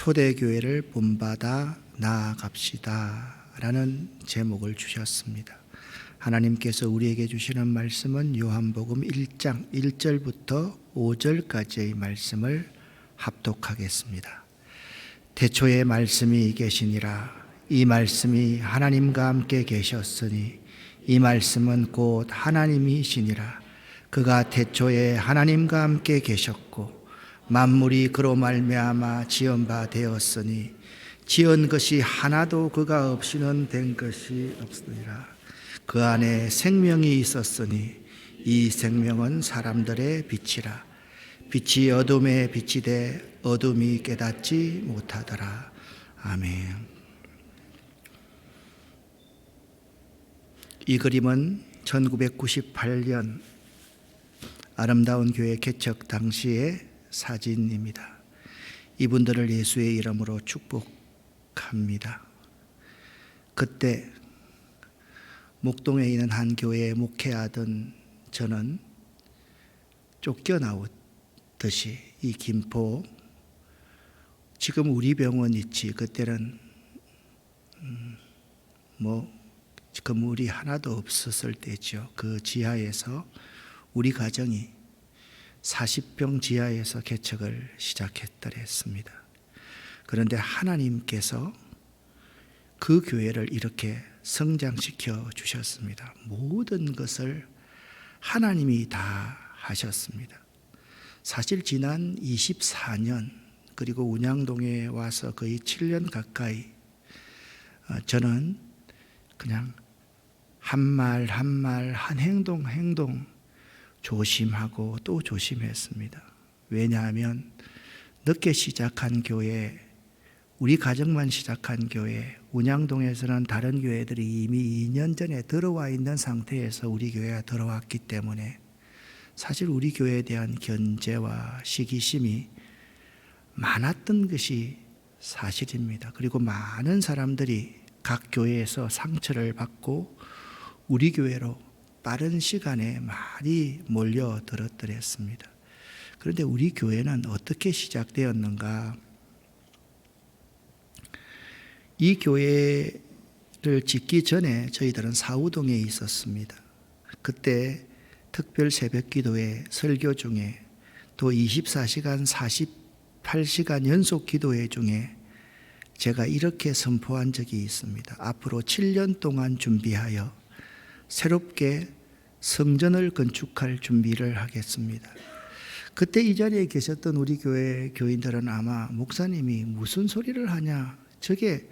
초대교회를 본받아 나아갑시다 라는 제목을 주셨습니다. 하나님께서 우리에게 주시는 말씀은 요한복음 1장 1절부터 5절까지의 말씀을 합독하겠습니다. 태초에 말씀이 계시니라. 이 말씀이 하나님과 함께 계셨으니 이 말씀은 곧 하나님이시니라. 그가 태초에 하나님과 함께 계셨고 만물이 그로 말미암아 지은 바 되었으니 지은 것이 하나도 그가 없이는 된 것이 없으니라. 그 안에 생명이 있었으니 이 생명은 사람들의 빛이라. 빛이 어둠에 비치되 어둠이 깨닫지 못하더라. 아멘. 이 그림은 1998년 아름다운 교회 개척 당시의 사진입니다. 이분들을 예수의 이름으로 축복합니다. 그때 목동에 있는 한 교회에 목회하던 저는 쫓겨나오듯이 이 김포, 지금 우리 병원 있지, 그때는 건물이 하나도 없었을 때죠. 그 지하에서 우리 가정이 40평 지하에서 개척을 시작했더랬습니다. 그런데 하나님께서 그 교회를 이렇게 성장시켜 주셨습니다. 모든 것을 하나님이 다 하셨습니다. 사실 지난 24년 그리고 운양동에 와서 거의 7년 가까이 저는 그냥 한 말 한 말 한 행동 조심하고 또 조심했습니다. 왜냐하면 늦게 시작한 교회, 우리 가정만 시작한 교회, 운양동에서는 다른 교회들이 이미 2년 전에 들어와 있는 상태에서 우리 교회가 들어왔기 때문에 사실 우리 교회에 대한 견제와 시기심이 많았던 것이 사실입니다. 그리고 많은 사람들이 각 교회에서 상처를 받고 우리 교회로 빠른 시간에 많이 몰려들었더랬습니다. 그런데 우리 교회는 어떻게 시작되었는가? 이 교회를 짓기 전에 저희들은 사우동에 있었습니다. 그때 특별 새벽 기도회 설교 중에 또 24시간 48시간 연속 기도회 중에 제가 이렇게 선포한 적이 있습니다. 앞으로 7년 동안 준비하여 새롭게 성전을 건축할 준비를 하겠습니다. 그때 이 자리에 계셨던 우리 교회 교인들은 아마 목사님이 무슨 소리를 하냐, 저게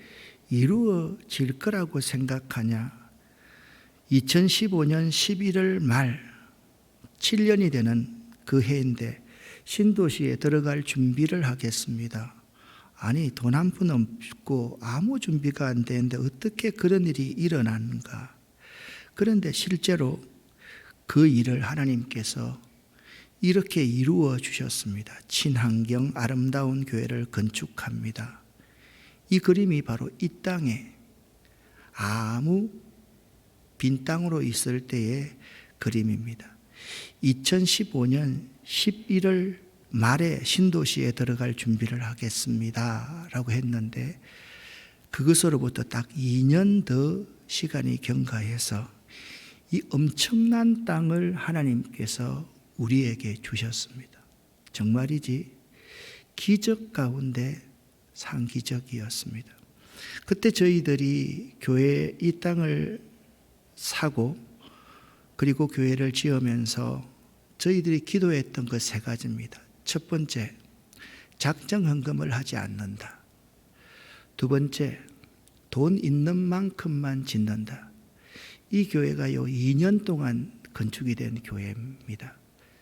이루어질 거라고 생각하냐. 2015년 11월 말 7년이 되는 그 해인데 신도시에 들어갈 준비를 하겠습니다. 아니, 돈 한 푼 없고 아무 준비가 안 되는데 어떻게 그런 일이 일어나는가. 그런데 실제로 그 일을 하나님께서 이렇게 이루어 주셨습니다. 친환경 아름다운 교회를 건축합니다. 이 그림이 바로 이 땅에 아무 빈 땅으로 있을 때의 그림입니다. 2015년 11월 말에 신도시에 들어갈 준비를 하겠습니다 라고 했는데 그것으로부터 딱 2년 더 시간이 경과해서 이 엄청난 땅을 하나님께서 우리에게 주셨습니다. 정말이지 기적 가운데 상기적이었습니다. 그때 저희들이 교회 이 땅을 사고 그리고 교회를 지으면서 저희들이 기도했던 것 3가지입니다. 첫 번째, 작정 헌금을 하지 않는다. 두 번째, 돈 있는 만큼만 짓는다. 이 교회가 2년 동안 건축이 된 교회입니다.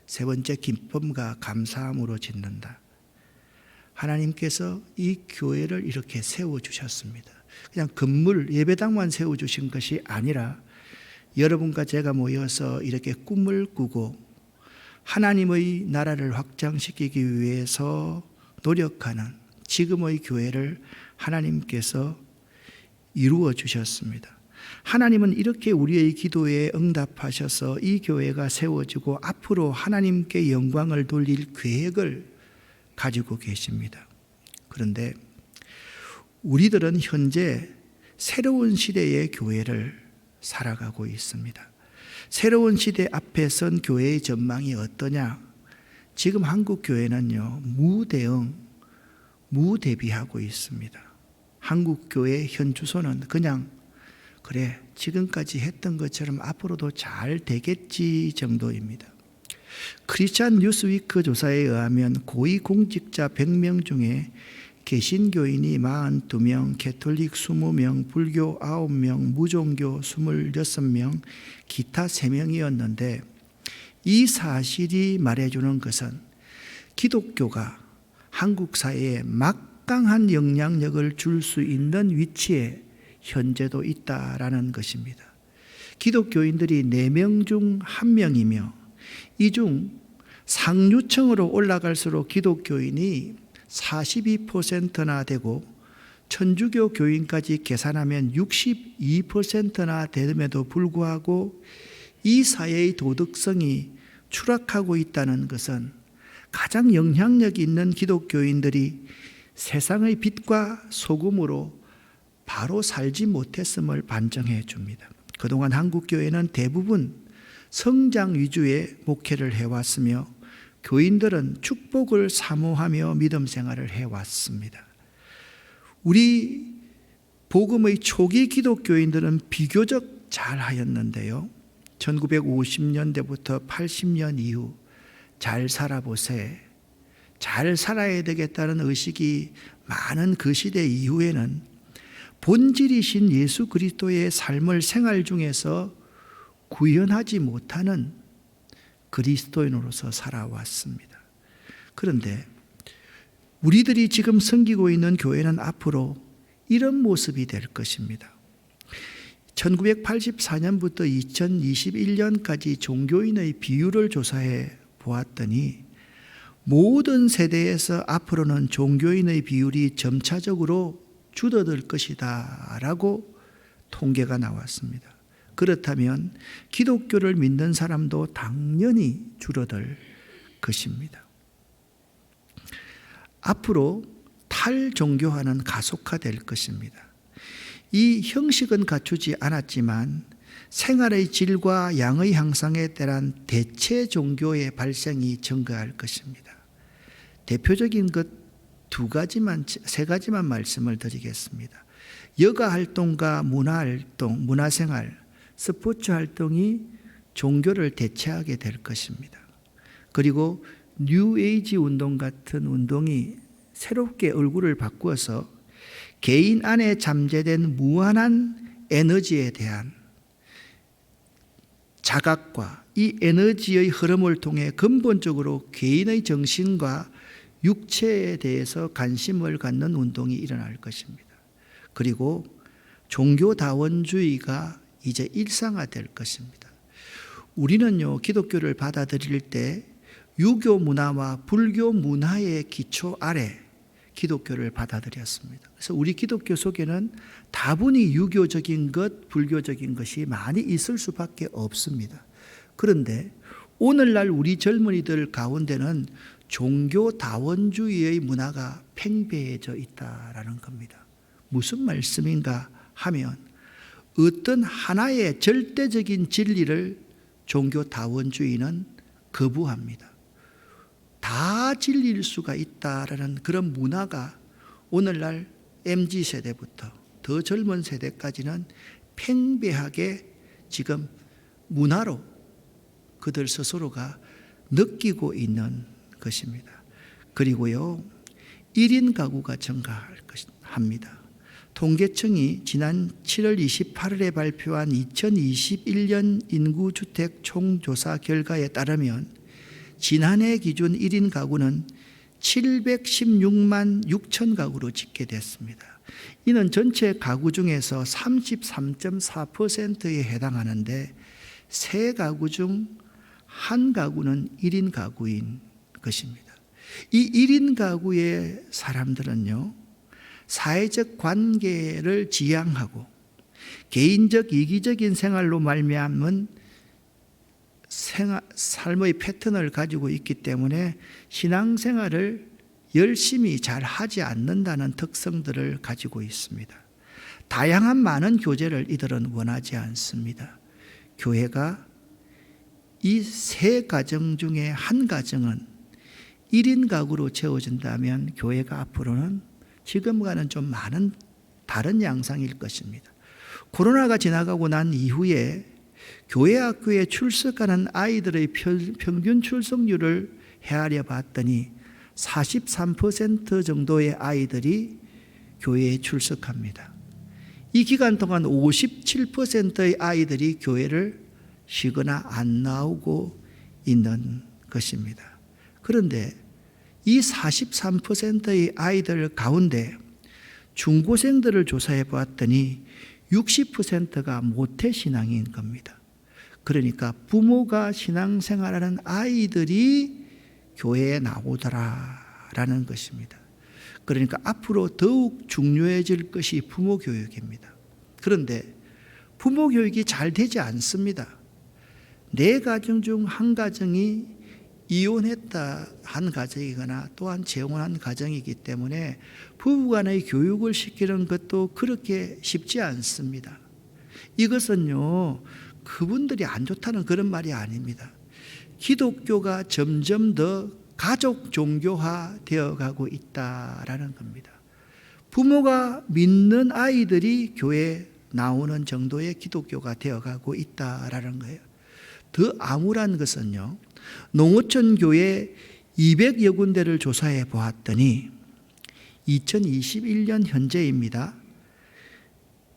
세 번째, 기쁨과 감사함으로 짓는다. 하나님께서 이 교회를 이렇게 세워주셨습니다. 그냥 건물, 예배당만 세워주신 것이 아니라 여러분과 제가 모여서 이렇게 꿈을 꾸고 하나님의 나라를 확장시키기 위해서 노력하는 지금의 교회를 하나님께서 이루어 주셨습니다. 하나님은 이렇게 우리의 기도에 응답하셔서 이 교회가 세워지고 앞으로 하나님께 영광을 돌릴 계획을 가지고 계십니다. 그런데 우리들은 현재 새로운 시대의 교회를 살아가고 있습니다. 새로운 시대 앞에 선 교회의 전망이 어떠냐? 지금 한국 교회는요, 무대응, 무대비하고 있습니다. 한국 교회의 현 주소는 그냥 그래, 지금까지 했던 것처럼 앞으로도 잘 되겠지 정도입니다. 크리스찬 뉴스위크 조사에 의하면 고위공직자 100명 중에 개신교인이 42명, 개톨릭 20명, 불교 9명, 무종교 26명, 기타 3명이었는데 이 사실이 말해주는 것은 기독교가 한국 사회에 막강한 영향력을 줄 수 있는 위치에 현재도 있다라는 것입니다. 기독교인들이 4명 중 1명이며 이 중 상류층으로 올라갈수록 기독교인이 42%나 되고 천주교 교인까지 계산하면 62%나 됨에도 불구하고 이 사회의 도덕성이 추락하고 있다는 것은 가장 영향력 있는 기독교인들이 세상의 빛과 소금으로 바로 살지 못했음을 반증해 줍니다. 그동안 한국교회는 대부분 성장 위주의 목회를 해왔으며 교인들은 축복을 사모하며 믿음 생활을 해왔습니다. 우리 복음의 초기 기독교인들은 비교적 잘하였는데요. 1950년대부터 80년 이후 잘 살아보세, 잘 살아야 되겠다는 의식이 많은 그 시대 이후에는 본질이신 예수 그리스도의 삶을 생활 중에서 구현하지 못하는 그리스도인으로서 살아왔습니다. 그런데 우리들이 지금 섬기고 있는 교회는 앞으로 이런 모습이 될 것입니다. 1984년부터 2021년까지 종교인의 비율을 조사해 보았더니 모든 세대에서 앞으로는 종교인의 비율이 점차적으로 줄어들 것이다 라고 통계가 나왔습니다. 그렇다면 기독교를 믿는 사람도 당연히 줄어들 것입니다. 앞으로 탈종교화는 가속화될 것입니다. 이 형식은 갖추지 않았지만 생활의 질과 양의 향상에 따른 대체 종교의 발생이 증가할 것입니다. 대표적인 것 세 가지만 말씀을 드리겠습니다. 여가 활동과 문화 활동, 문화생활, 스포츠 활동이 종교를 대체하게 될 것입니다. 그리고 뉴에이지 운동 같은 운동이 새롭게 얼굴을 바꾸어서 개인 안에 잠재된 무한한 에너지에 대한 자각과 이 에너지의 흐름을 통해 근본적으로 개인의 정신과 육체에 대해서 관심을 갖는 운동이 일어날 것입니다. 그리고 종교다원주의가 이제 일상화될 것입니다. 우리는요, 기독교를 받아들일 때 유교 문화와 불교 문화의 기초 아래 기독교를 받아들였습니다. 그래서 우리 기독교 속에는 다분히 유교적인 것, 불교적인 것이 많이 있을 수밖에 없습니다. 그런데 오늘날 우리 젊은이들 가운데는 종교다원주의의 문화가 팽배해져 있다라는 겁니다. 무슨 말씀인가 하면 어떤 하나의 절대적인 진리를 종교다원주의는 거부합니다. 다 진리일 수가 있다라는 그런 문화가 오늘날 MZ세대부터 더 젊은 세대까지는 팽배하게 지금 문화로 그들 스스로가 느끼고 있는 것입니다. 그리고요, 1인 가구가 증가합니다. 통계청이 지난 7월 28일에 발표한 2021년 인구주택 총조사 결과에 따르면 지난해 기준 1인 가구는 716만 6천 가구로 집계됐습니다. 이는 전체 가구 중에서 33.4%에 해당하는데 세 가구 중 한 가구는 1인 가구인 것입니다. 이 1인 가구의 사람들은요, 사회적 관계를 지향하고 개인적 이기적인 생활로 말미암은 삶의 패턴을 가지고 있기 때문에 신앙생활을 열심히 잘 하지 않는다는 특성들을 가지고 있습니다. 다양한 많은 교제를 이들은 원하지 않습니다. 교회가 이 세 가정 중에 한 가정은 1인 가구로 채워진다면 교회가 앞으로는 지금과는 좀 많은 다른 양상일 것입니다. 코로나가 지나가고 난 이후에 교회 학교에 출석하는 아이들의 평균 출석률을 헤아려 봤더니 43% 정도의 아이들이 교회에 출석합니다. 이 기간 동안 57%의 아이들이 교회를 쉬거나 안 나오고 있는 것입니다. 그런데 이 43%의 아이들 가운데 중고생들을 조사해 보았더니 60%가 모태신앙인 겁니다. 그러니까 부모가 신앙생활하는 아이들이 교회에 나오더라라는 것입니다. 그러니까 앞으로 더욱 중요해질 것이 부모 교육입니다. 그런데 부모 교육이 잘 되지 않습니다. 4가정 중 한 가정이 이혼했다 한 가정이거나 또한 재혼한 가정이기 때문에 부부간의 교육을 시키는 것도 그렇게 쉽지 않습니다. 이것은요, 그분들이 안 좋다는 그런 말이 아닙니다. 기독교가 점점 더 가족 종교화 되어가고 있다라는 겁니다. 부모가 믿는 아이들이 교회에 나오는 정도의 기독교가 되어가고 있다라는 거예요. 더 암울한 것은요, 농어촌 교회 200여 군데를 조사해 보았더니 2021년 현재입니다.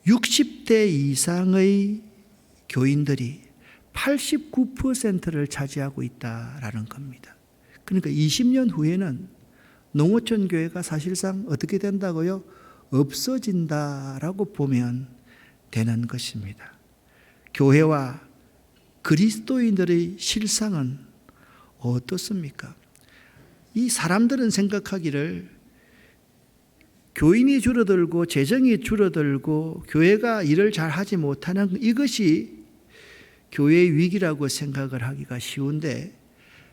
60대 이상의 교인들이 89%를 차지하고 있다라는 겁니다. 그러니까 20년 후에는 농어촌 교회가 사실상 어떻게 된다고요? 없어진다라고 보면 되는 것입니다. 교회와 그리스도인들의 실상은 어떻습니까? 이 사람들은 생각하기를 교인이 줄어들고 재정이 줄어들고 교회가 일을 잘 하지 못하는 이것이 교회의 위기라고 생각을 하기가 쉬운데,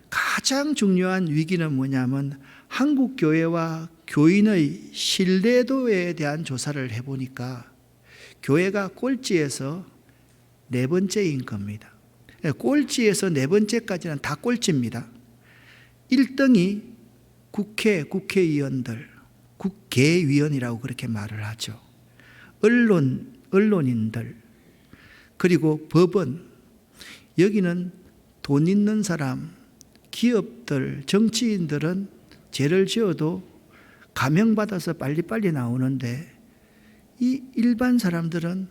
가장 중요한 위기는 뭐냐면 한국 교회와 교인의 신뢰도에 대한 조사를 해보니까 교회가 꼴찌에서 4번째인 겁니다. 꼴찌에서 4번째까지는 다 꼴찌입니다. 1등이 국회의원들, 국회의원이라고 그렇게 말을 하죠. 언론인들, 그리고 법원, 여기는 돈 있는 사람, 기업들, 정치인들은 죄를 지어도 감형받아서 빨리빨리 나오는데 이 일반 사람들은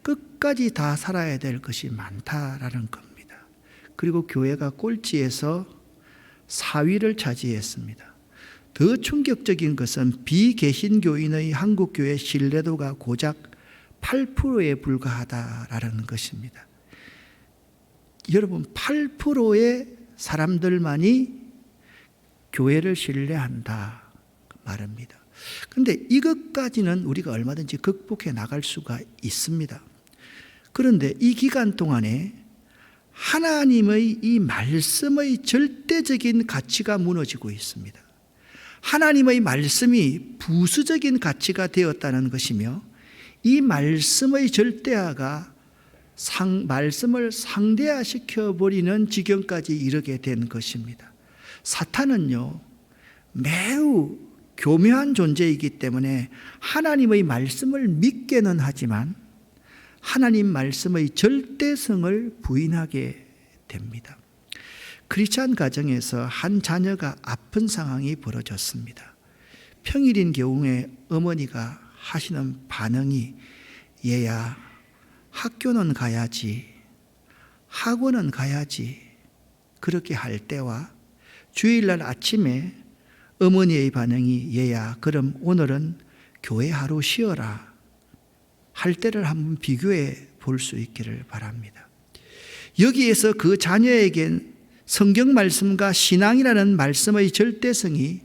끝까지 다 살아야 될 것이 많다라는 겁니다. 그리고 교회가 꼴찌에서 4위를 차지했습니다. 더 충격적인 것은 비개신교인의 한국교회 신뢰도가 고작 8%에 불과하다라는 것입니다. 여러분, 8%의 사람들만이 교회를 신뢰한다 말입니다. 그런데 이것까지는 우리가 얼마든지 극복해 나갈 수가 있습니다. 그런데 이 기간 동안에 하나님의 이 말씀의 절대적인 가치가 무너지고 있습니다. 하나님의 말씀이 부수적인 가치가 되었다는 것이며, 이 말씀의 절대화가 말씀을 상대화시켜버리는 지경까지 이르게 된 것입니다. 사탄은요, 매우 교묘한 존재이기 때문에 하나님의 말씀을 믿게는 하지만 하나님 말씀의 절대성을 부인하게 됩니다. 크리스찬 가정에서 한 자녀가 아픈 상황이 벌어졌습니다. 평일인 경우에 어머니가 하시는 반응이, 얘야, 학교는 가야지, 학원은 가야지, 그렇게 할 때와 주일날 아침에 어머니의 반응이, 얘야, 그럼 오늘은 교회 하루 쉬어라, 할 때를 한번 비교해 볼 수 있기를 바랍니다. 여기에서 그 자녀에겐 성경 말씀과 신앙이라는 말씀의 절대성이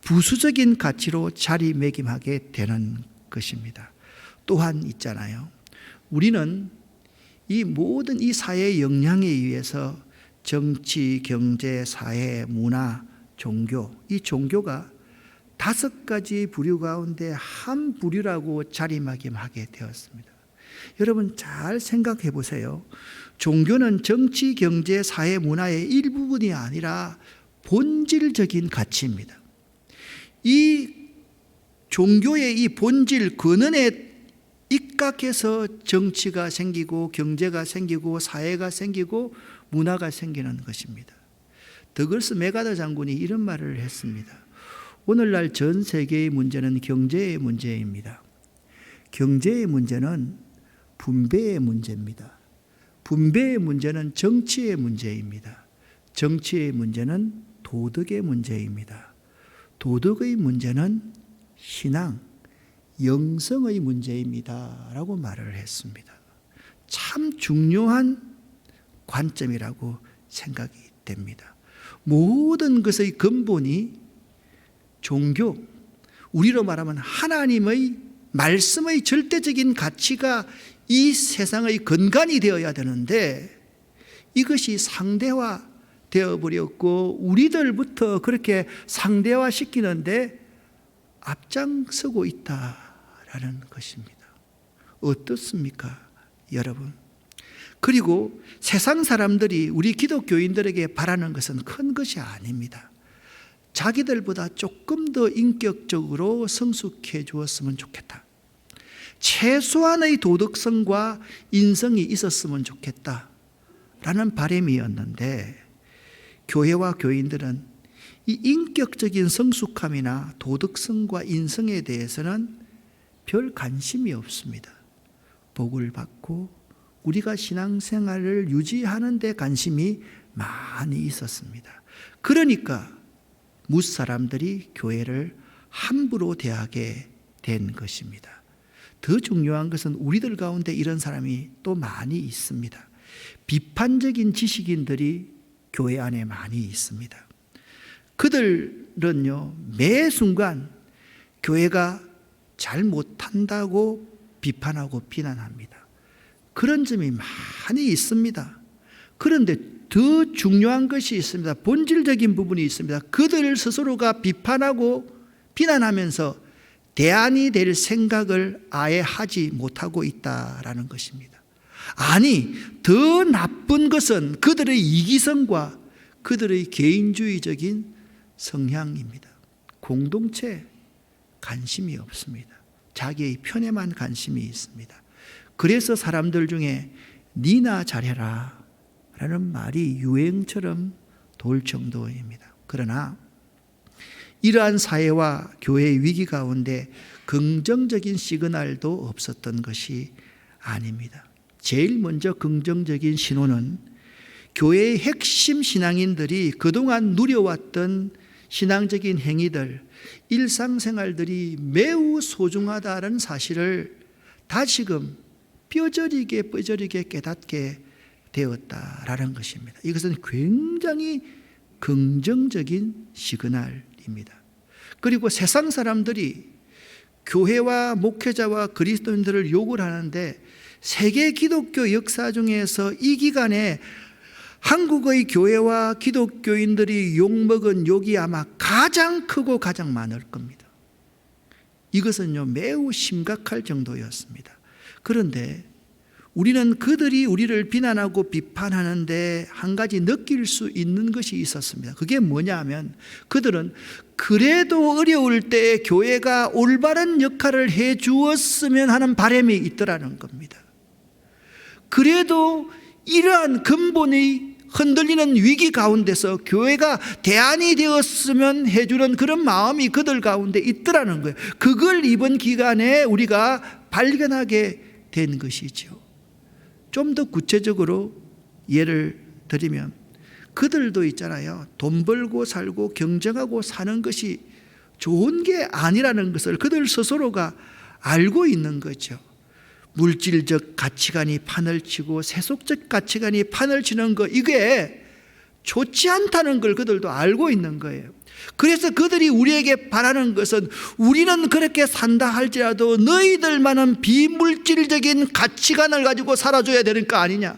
부수적인 가치로 자리매김하게 되는 것입니다. 또한 있잖아요, 우리는 이 모든 이 사회의 영향에 의해서 정치, 경제, 사회, 문화, 종교, 이 종교가 5가지 부류 가운데 한 부류라고 자리매김하게 되었습니다. 여러분 잘 생각해 보세요. 종교는 정치, 경제, 사회, 문화의 일부분이 아니라 본질적인 가치입니다. 이 종교의 이 본질 근원에 입각해서 정치가 생기고 경제가 생기고 사회가 생기고 문화가 생기는 것입니다. 더글스 메가더 장군이 이런 말을 했습니다. 오늘날 전 세계의 문제는 경제의 문제입니다. 경제의 문제는 분배의 문제입니다. 분배의 문제는 정치의 문제입니다. 정치의 문제는 도덕의 문제입니다. 도덕의 문제는 신앙, 영성의 문제입니다. 라고 말을 했습니다. 참 중요한 관점이라고 생각이 됩니다. 모든 것의 근본이 종교, 우리로 말하면 하나님의 말씀의 절대적인 가치가 이 세상의 근간이 되어야 되는데 이것이 상대화 되어버렸고 우리들부터 그렇게 상대화 시키는데 앞장서고 있다라는 것입니다. 어떻습니까, 여러분? 그리고 세상 사람들이 우리 기독교인들에게 바라는 것은 큰 것이 아닙니다. 자기들보다 조금 더 인격적으로 성숙해 주었으면 좋겠다. 최소한의 도덕성과 인성이 있었으면 좋겠다 라는 바람이었는데 교회와 교인들은 이 인격적인 성숙함이나 도덕성과 인성에 대해서는 별 관심이 없습니다. 복을 받고 우리가 신앙생활을 유지하는 데 관심이 많이 있었습니다. 그러니까 무사람들이 교회를 함부로 대하게 된 것입니다. 더 중요한 것은 우리들 가운데 이런 사람이 또 많이 있습니다. 비판적인 지식인들이 교회 안에 많이 있습니다. 그들은요, 매 순간 교회가 잘 못한다고 비판하고 비난합니다. 그런 점이 많이 있습니다. 그런데 더 중요한 것이 있습니다. 본질적인 부분이 있습니다. 그들 스스로가 비판하고 비난하면서 대안이 될 생각을 아예 하지 못하고 있다라는 것입니다. 아니, 더 나쁜 것은 그들의 이기성과 그들의 개인주의적인 성향입니다. 공동체 관심이 없습니다. 자기의 편에만 관심이 있습니다. 그래서 사람들 중에 니나 잘해라 라는 말이 유행처럼 돌 정도입니다. 그러나 이러한 사회와 교회의 위기 가운데 긍정적인 시그널도 없었던 것이 아닙니다. 제일 먼저 긍정적인 신호는 교회의 핵심 신앙인들이 그동안 누려왔던 신앙적인 행위들, 일상생활들이 매우 소중하다는 사실을 다시금 뼈저리게 깨닫게 되었다라는 것입니다. 이것은 굉장히 긍정적인 시그널입니다. 그리고 세상 사람들이 교회와 목회자와 그리스도인들을 욕을 하는데 세계 기독교 역사 중에서 이 기간에 한국의 교회와 기독교인들이 욕먹은 욕이 아마 가장 크고 가장 많을 겁니다. 이것은요, 매우 심각할 정도였습니다. 그런데 우리는 그들이 우리를 비난하고 비판하는데 한 가지 느낄 수 있는 것이 있었습니다. 그게 뭐냐 하면 그들은 그래도 어려울 때 교회가 올바른 역할을 해 주었으면 하는 바람이 있더라는 겁니다. 그래도 이러한 근본의 흔들리는 위기 가운데서 교회가 대안이 되었으면 해주는 그런 마음이 그들 가운데 있더라는 거예요. 그걸 이번 기간에 우리가 발견하게 된 것이죠. 좀 더 구체적으로 예를 들면 그들도 있잖아요. 돈 벌고 살고 경쟁하고 사는 것이 좋은 게 아니라는 것을 그들 스스로가 알고 있는 거죠. 물질적 가치관이 판을 치고 세속적 가치관이 판을 치는 거, 이게 좋지 않다는 걸 그들도 알고 있는 거예요. 그래서 그들이 우리에게 바라는 것은 우리는 그렇게 산다 할지라도 너희들만은 비물질적인 가치관을 가지고 살아줘야 되는 거 아니냐,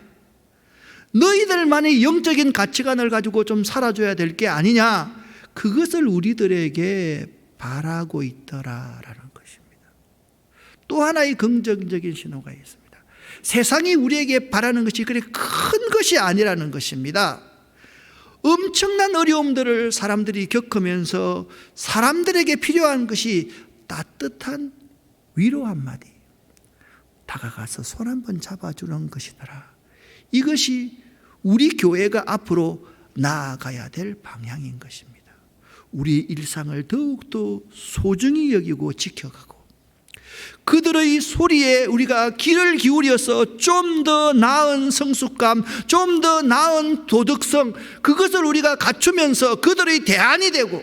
너희들만의 영적인 가치관을 가지고 좀 살아줘야 될 게 아니냐, 그것을 우리들에게 바라고 있더라라는 것입니다. 또 하나의 긍정적인 신호가 있습니다. 세상이 우리에게 바라는 것이 그렇게 큰 것이 아니라는 것입니다. 엄청난 어려움들을 사람들이 겪으면서 사람들에게 필요한 것이 따뜻한 위로 한마디, 다가가서 손 한번 잡아주는 것이더라. 이것이 우리 교회가 앞으로 나아가야 될 방향인 것입니다. 우리 일상을 더욱더 소중히 여기고 지켜가고 그들의 소리에 우리가 귀를 기울여서 좀 더 나은 성숙감, 좀 더 나은 도덕성, 그것을 우리가 갖추면서 그들의 대안이 되고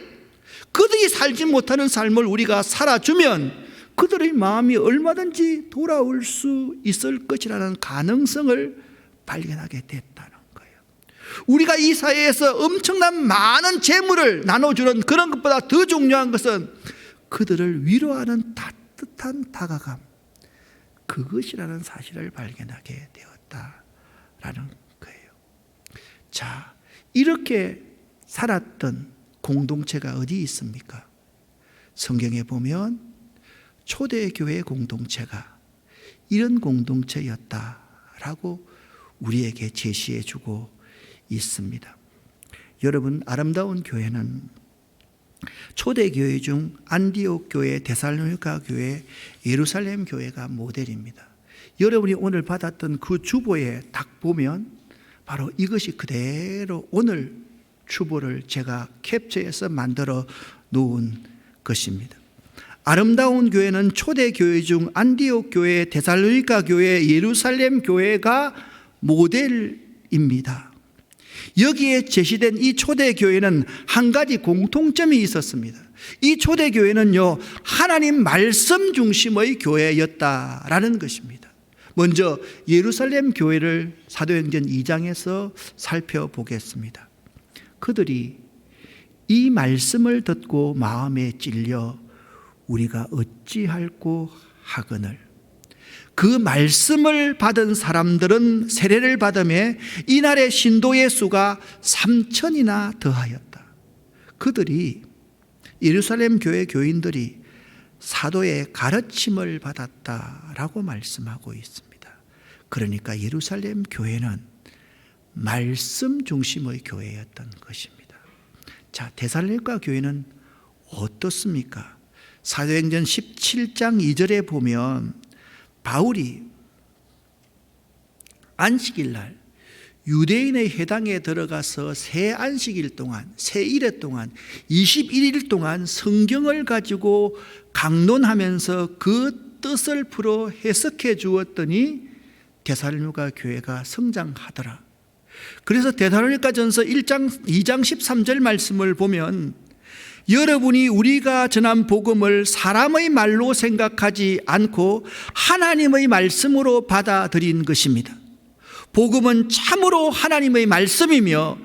그들이 살지 못하는 삶을 우리가 살아주면 그들의 마음이 얼마든지 돌아올 수 있을 것이라는 가능성을 발견하게 됐다는 거예요. 우리가 이 사회에서 엄청난 많은 재물을 나눠주는 그런 것보다 더 중요한 것은 그들을 위로하는 따뜻한 다가감, 그것이라는 사실을 발견하게 되었다라는 거예요. 자, 이렇게 살았던 공동체가 어디 있습니까? 성경에 보면 초대교회 공동체가 이런 공동체였다라고 우리에게 제시해 주고 있습니다. 여러분, 아름다운 교회는 초대교회 중 안디옥 교회, 데살로니가 교회, 예루살렘 교회가 모델입니다. 여러분이 오늘 받았던 그 주보에 딱 보면 바로 이것이 그대로 오늘 주보를 제가 캡처해서 만들어 놓은 것입니다. 아름다운 교회는 초대교회 중 안디옥 교회, 데살로니가 교회, 예루살렘 교회가 모델입니다. 여기에 제시된 이 초대교회는 한 가지 공통점이 있었습니다. 이 초대교회는요, 하나님 말씀 중심의 교회였다라는 것입니다. 먼저 예루살렘 교회를 사도행전 2장에서 살펴보겠습니다. 그들이 이 말씀을 듣고 마음에 찔려 우리가 어찌할꼬 하거늘, 그 말씀을 받은 사람들은 세례를 받음에 이날의 신도의 수가 3,000이나 더하였다. 그들이, 예루살렘 교회 교인들이 사도의 가르침을 받았다라고 말씀하고 있습니다. 그러니까 예루살렘 교회는 말씀 중심의 교회였던 것입니다. 자, 데살로니가 교회는 어떻습니까? 사도행전 17장 2절에 보면 바울이 안식일 날 유대인의 회당에 들어가서 새 안식일 동안, 새 일회 동안 21일 동안 성경을 가지고 강론하면서 그 뜻을 풀어 해석해 주었더니 데살로니가 교회가 성장하더라. 그래서 데살로니가전서 2장 13절 말씀을 보면 여러분이 우리가 전한 복음을 사람의 말로 생각하지 않고 하나님의 말씀으로 받아들인 것입니다. 복음은 참으로 하나님의 말씀이며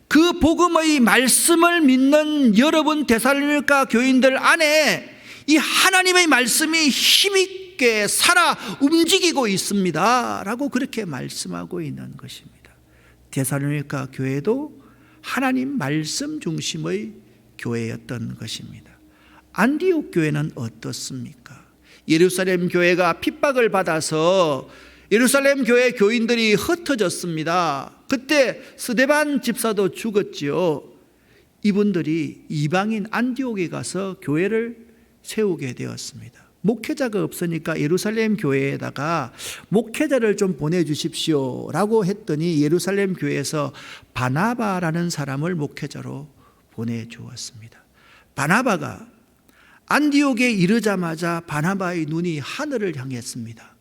그 복음의 말씀을 믿는 여러분 데살로니가 교인들 안에 이 하나님의 말씀이 힘있게 살아 움직이고 있습니다 라고 그렇게 말씀하고 있는 것입니다. 데살로니가 교회도 하나님 말씀 중심의 교회였던 것입니다. 안디옥 교회는 어떻습니까? 예루살렘 교회가 핍박을 받아서 예루살렘 교회 교인들이 흩어졌습니다. 그때 스데반 집사도 죽었지요. 이분들이 이방인 안디옥에 가서 교회를 세우게 되었습니다. 목회자가 없으니까 예루살렘 교회에다가 목회자를 좀 보내주십시오 라고 했더니 예루살렘 교회에서 바나바라는 사람을 목회자로 보내주었습니다. 바나바가 안디옥에 이르자마자 바나바의 눈이 하늘을 향했습니다.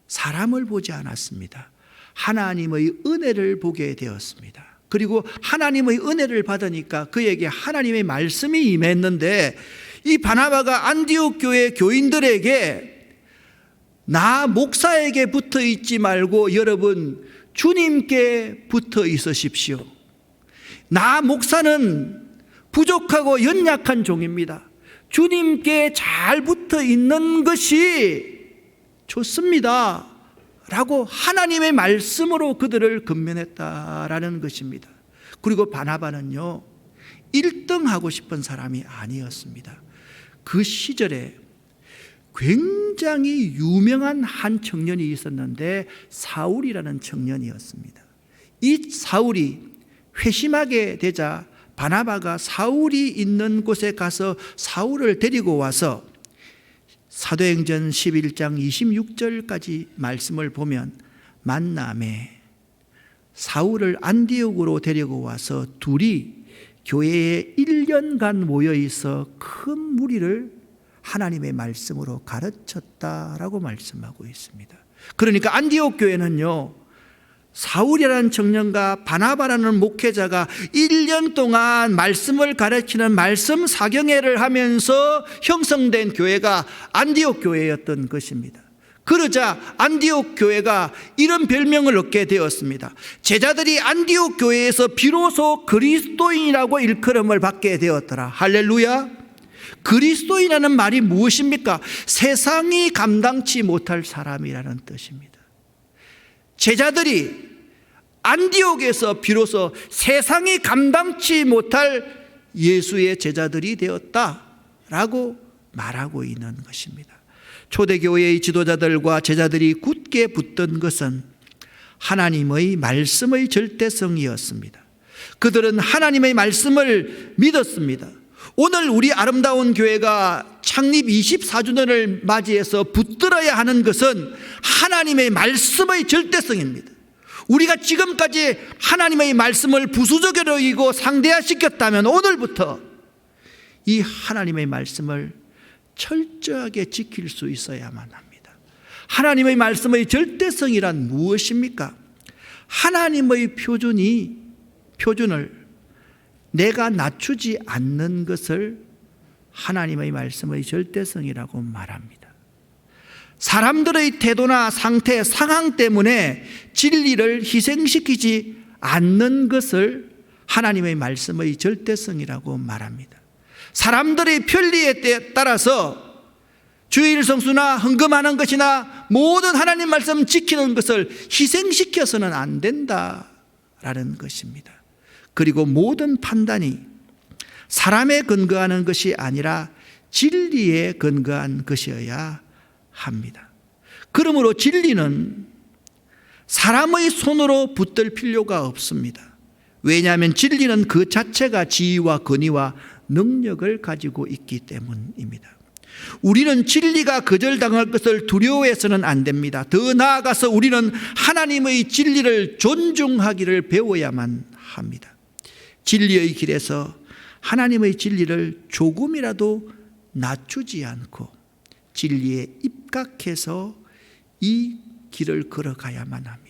사람을 보지 않았습니다. 하나님의 은혜를 보게 되었습니다. 그리고 하나님의 은혜를 받으니까 그에게 하나님의 말씀이 임했는데 이 바나바가 안디옥 교회 교인들에게 나 목사에게 붙어 있지 말고 여러분 주님께 붙어 있으십시오. 나 목사는 부족하고 연약한 종입니다. 주님께 잘 붙어 있는 것이 좋습니다 라고 하나님의 말씀으로 그들을 건면했다라는 것입니다. 그리고 바나바는요 1등 하고 싶은 사람이 아니었습니다. 그 시절에 굉장히 유명한 한 청년이 있었는데 사울이라는 청년이었습니다. 이 사울이 회심하게 되자 바나바가 사울이 있는 곳에 가서 사울을 데리고 와서 사도행전 11장 26절까지 말씀을 보면 만남에 사울을 안디옥으로 데리고 와서 둘이 교회에 1년간 모여 있어 큰 무리를 하나님의 말씀으로 가르쳤다라고 말씀하고 있습니다. 그러니까 안디옥 교회는요, 사울이라는 청년과 바나바라는 목회자가 1년 동안 말씀을 가르치는 말씀 사경회를 하면서 형성된 교회가 안디옥 교회였던 것입니다. 그러자 안디옥 교회가 이런 별명을 얻게 되었습니다. 제자들이 안디옥 교회에서 비로소 그리스도인이라고 일컬음을 받게 되었더라. 할렐루야. 그리스도인이라는 말이 무엇입니까? 세상이 감당치 못할 사람이라는 뜻입니다. 제자들이 안디옥에서 비로소 세상이 감당치 못할 예수의 제자들이 되었다라고 말하고 있는 것입니다. 초대교회의 지도자들과 제자들이 굳게 붙던 것은 하나님의 말씀의 절대성이었습니다. 그들은 하나님의 말씀을 믿었습니다. 오늘 우리 아름다운 교회가 창립 24주년을 맞이해서 붙들어야 하는 것은 하나님의 말씀의 절대성입니다. 우리가 지금까지 하나님의 말씀을 부수적으로 여기고 상대화시켰다면 오늘부터 이 하나님의 말씀을 철저하게 지킬 수 있어야만 합니다. 하나님의 말씀의 절대성이란 무엇입니까? 하나님의 표준을 내가 낮추지 않는 것을 하나님의 말씀의 절대성이라고 말합니다. 사람들의 태도나 상태, 상황 때문에 진리를 희생시키지 않는 것을 하나님의 말씀의 절대성이라고 말합니다. 사람들의 편리에 따라서 주일 성수나 헌금하는 것이나 모든 하나님 말씀 지키는 것을 희생시켜서는 안 된다라는 것입니다. 그리고 모든 판단이 사람에 근거하는 것이 아니라 진리에 근거한 것이어야 합니다. 그러므로 진리는 사람의 손으로 붙들 필요가 없습니다. 왜냐하면 진리는 그 자체가 지위와 권위와 능력을 가지고 있기 때문입니다. 우리는 진리가 거절당할 것을 두려워해서는 안 됩니다. 더 나아가서 우리는 하나님의 진리를 존중하기를 배워야만 합니다. 진리의 길에서 하나님의 진리를 조금이라도 낮추지 않고 진리에 입각해서 이 길을 걸어가야만 합니다.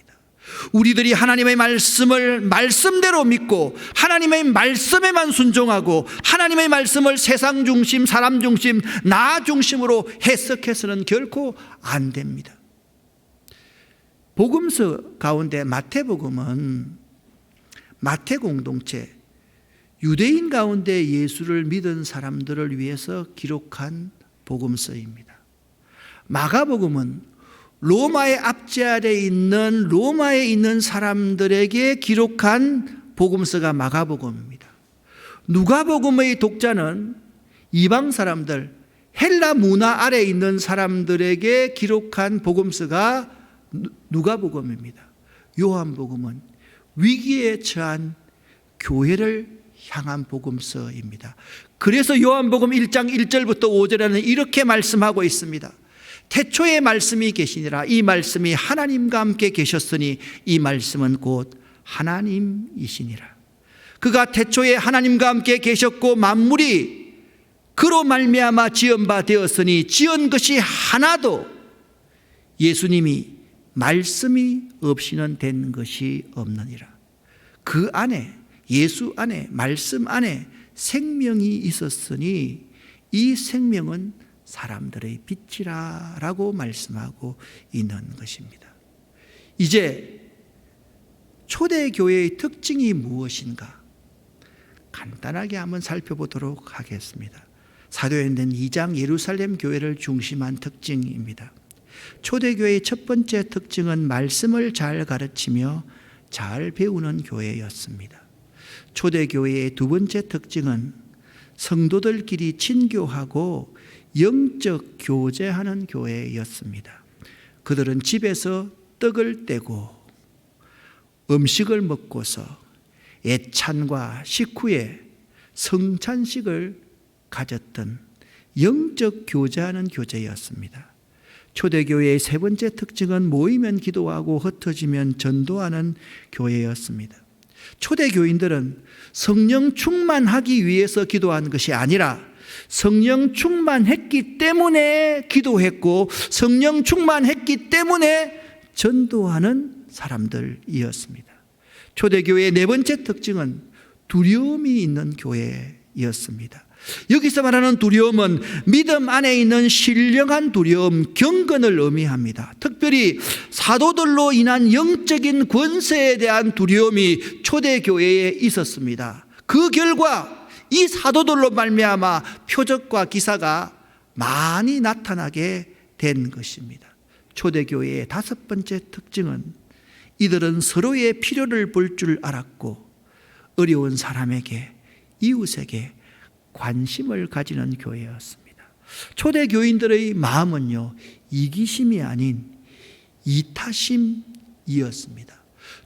우리들이 하나님의 말씀을 말씀대로 믿고 하나님의 말씀에만 순종하고 하나님의 말씀을 세상 중심, 사람 중심, 나 중심으로 해석해서는 결코 안 됩니다. 복음서 가운데 마태복음은 마태 공동체, 유대인 가운데 예수를 믿은 사람들을 위해서 기록한 복음서입니다. 마가복음은 로마의 압제 아래 있는 로마에 있는 사람들에게 기록한 복음서가 마가복음입니다. 누가복음의 독자는 이방 사람들, 헬라 문화 아래 있는 사람들에게 기록한 복음서가 누가복음입니다. 요한복음은 위기에 처한 교회를 향한 복음서입니다. 그래서 요한복음 1장 1절부터 5절에는 이렇게 말씀하고 있습니다. 태초에 말씀이 계시니라. 이 말씀이 하나님과 함께 계셨으니 이 말씀은 곧 하나님이시니라. 그가 태초에 하나님과 함께 계셨고 만물이 그로 말미암아 지은 바 되었으니 지은 것이 하나도 예수님이 말씀이 없이는 된 것이 없느니라. 그 안에 예수 안에 말씀 안에 생명이 있었으니 이 생명은 사람들의 빛이라고 말씀하고 있는 것입니다. 이제 초대교회의 특징이 무엇인가 간단하게 한번 살펴보도록 하겠습니다. 사도행전 2장 예루살렘 교회를 중심한 특징입니다. 초대교회의 첫 번째 특징은 말씀을 잘 가르치며 잘 배우는 교회였습니다. 초대교회의 두 번째 특징은 성도들끼리 친교하고 영적 교제하는 교회였습니다. 그들은 집에서 떡을 떼고 음식을 먹고서 예찬과 식후에 성찬식을 가졌던 영적 교제하는 교제였습니다. 초대교회의 세 번째 특징은 모이면 기도하고 흩어지면 전도하는 교회였습니다. 초대교인들은 성령 충만하기 위해서 기도한 것이 아니라 성령 충만했기 때문에 기도했고 성령 충만했기 때문에 전도하는 사람들이었습니다. 초대교회의 네 번째 특징은 두려움이 있는 교회였습니다. 여기서 말하는 두려움은 믿음 안에 있는 신령한 두려움, 경건을 의미합니다. 특별히 사도들로 인한 영적인 권세에 대한 두려움이 초대교회에 있었습니다. 그 결과 이 사도들로 말미암아 표적과 기사가 많이 나타나게 된 것입니다. 초대교회의 다섯 번째 특징은 이들은 서로의 필요를 볼 줄 알았고 어려운 사람에게, 이웃에게 관심을 가지는 교회였습니다. 초대교인들의 마음은요, 이기심이 아닌 이타심이었습니다.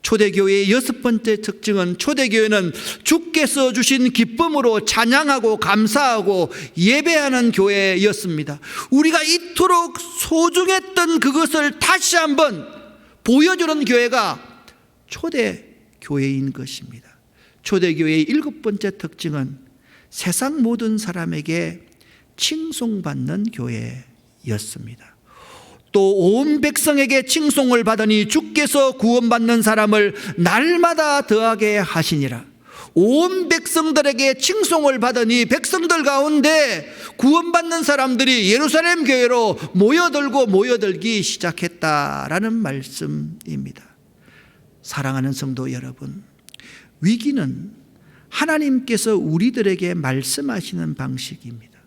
초대교회의 여섯 번째 특징은 초대교회는 주께서 주신 기쁨으로 찬양하고 감사하고 예배하는 교회였습니다. 우리가 이토록 소중했던 그것을 다시 한번 보여주는 교회가 초대교회인 것입니다. 초대교회의 일곱 번째 특징은 세상 모든 사람에게 칭송받는 교회였습니다. 또 온 백성에게 칭송을 받으니 주께서 구원받는 사람을 날마다 더하게 하시니라. 온 백성들에게 칭송을 받으니 백성들 가운데 구원받는 사람들이 예루살렘 교회로 모여들기 시작했다라는 말씀입니다. 사랑하는 성도 여러분, 위기는 하나님께서 우리들에게 말씀하시는 방식입니다.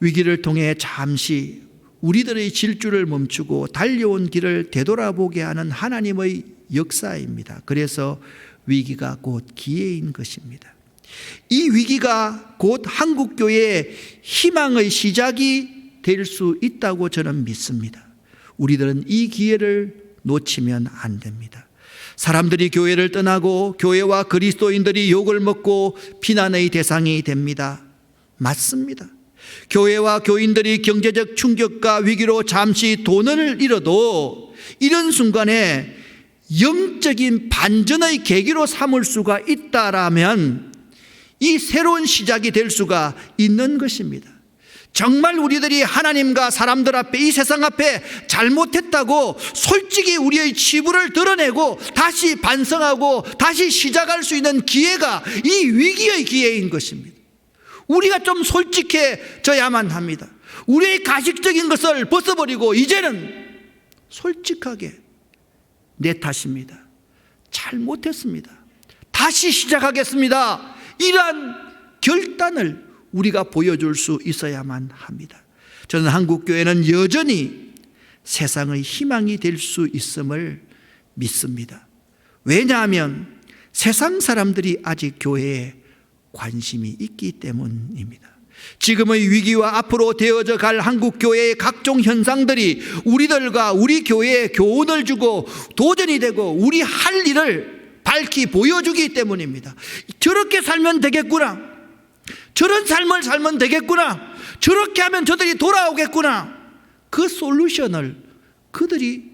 위기를 통해 잠시 우리들의 질주를 멈추고 달려온 길을 되돌아보게 하는 하나님의 역사입니다. 그래서 위기가 곧 기회인 것입니다. 이 위기가 곧 한국교회의 희망의 시작이 될 수 있다고 저는 믿습니다. 우리들은 이 기회를 놓치면 안 됩니다. 사람들이 교회를 떠나고 교회와 그리스도인들이 욕을 먹고 비난의 대상이 됩니다. 맞습니다. 교회와 교인들이 경제적 충격과 위기로 잠시 돈을 잃어도 이런 순간에 영적인 반전의 계기로 삼을 수가 있다라면 이 새로운 시작이 될 수가 있는 것입니다. 정말 우리들이 하나님과 사람들 앞에, 이 세상 앞에 잘못했다고 솔직히 우리의 치부를 드러내고 다시 반성하고 다시 시작할 수 있는 기회가 이 위기의 기회인 것입니다. 우리가 좀 솔직해져야만 합니다. 우리의 가식적인 것을 벗어버리고 이제는 솔직하게 내 탓입니다. 잘못했습니다. 다시 시작하겠습니다. 이러한 결단을 우리가 보여줄 수 있어야만 합니다. 저는 한국교회는 여전히 세상의 희망이 될 수 있음을 믿습니다. 왜냐하면 세상 사람들이 아직 교회에 관심이 있기 때문입니다. 지금의 위기와 앞으로 되어져 갈 한국교회의 각종 현상들이 우리들과 우리 교회에 교훈을 주고 도전이 되고 우리 할 일을 밝히 보여주기 때문입니다. 저렇게 살면 되겠구나, 저런 삶을 살면 되겠구나, 저렇게 하면 저들이 돌아오겠구나, 그 솔루션을 그들이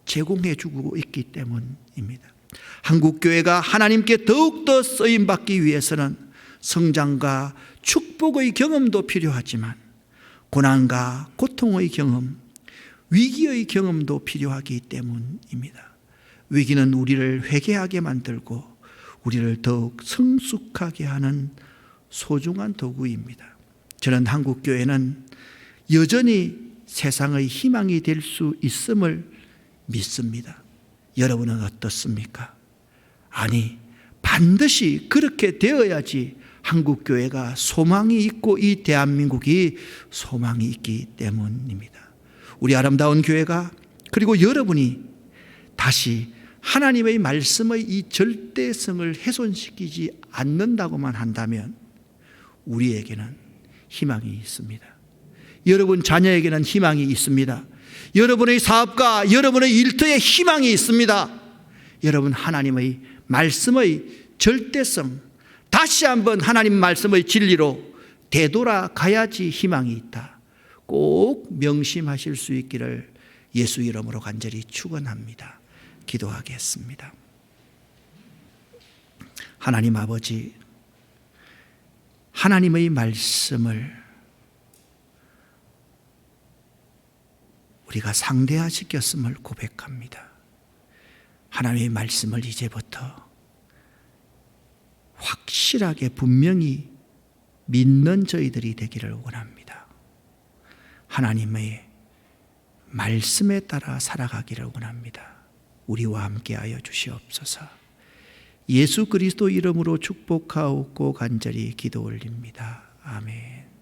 제공해 주고 있기 때문입니다. 한국교회가 하나님께 더욱더 쓰임받기 위해서는 성장과 축복의 경험도 필요하지만 고난과 고통의 경험, 위기의 경험도 필요하기 때문입니다. 위기는 우리를 회개하게 만들고 우리를 더욱 성숙하게 하는 소중한 도구입니다. 저는 한국교회는 여전히 세상의 희망이 될 수 있음을 믿습니다. 여러분은 어떻습니까? 아니, 반드시 그렇게 되어야지 한국교회가 소망이 있고 이 대한민국이 소망이 있기 때문입니다. 우리 아름다운 교회가, 그리고 여러분이 다시 하나님의 말씀의 이 절대성을 훼손시키지 않는다고만 한다면 우리에게는 희망이 있습니다. 여러분 자녀에게는 희망이 있습니다. 여러분의 사업과 여러분의 일터에 희망이 있습니다. 여러분 하나님의 말씀의 절대성, 다시 한번 하나님 말씀의 진리로 되돌아가야지 희망이 있다. 꼭 명심하실 수 있기를 예수 이름으로 간절히 축원합니다. 기도하겠습니다. 하나님 아버지, 하나님의 말씀을 우리가 상대화시켰음을 고백합니다. 하나님의 말씀을 이제부터 확실하게 분명히 믿는 저희들이 되기를 원합니다. 하나님의 말씀에 따라 살아가기를 원합니다. 우리와 함께하여 주시옵소서. 예수 그리스도 이름으로 축복하옵고 간절히 기도 올립니다. 아멘.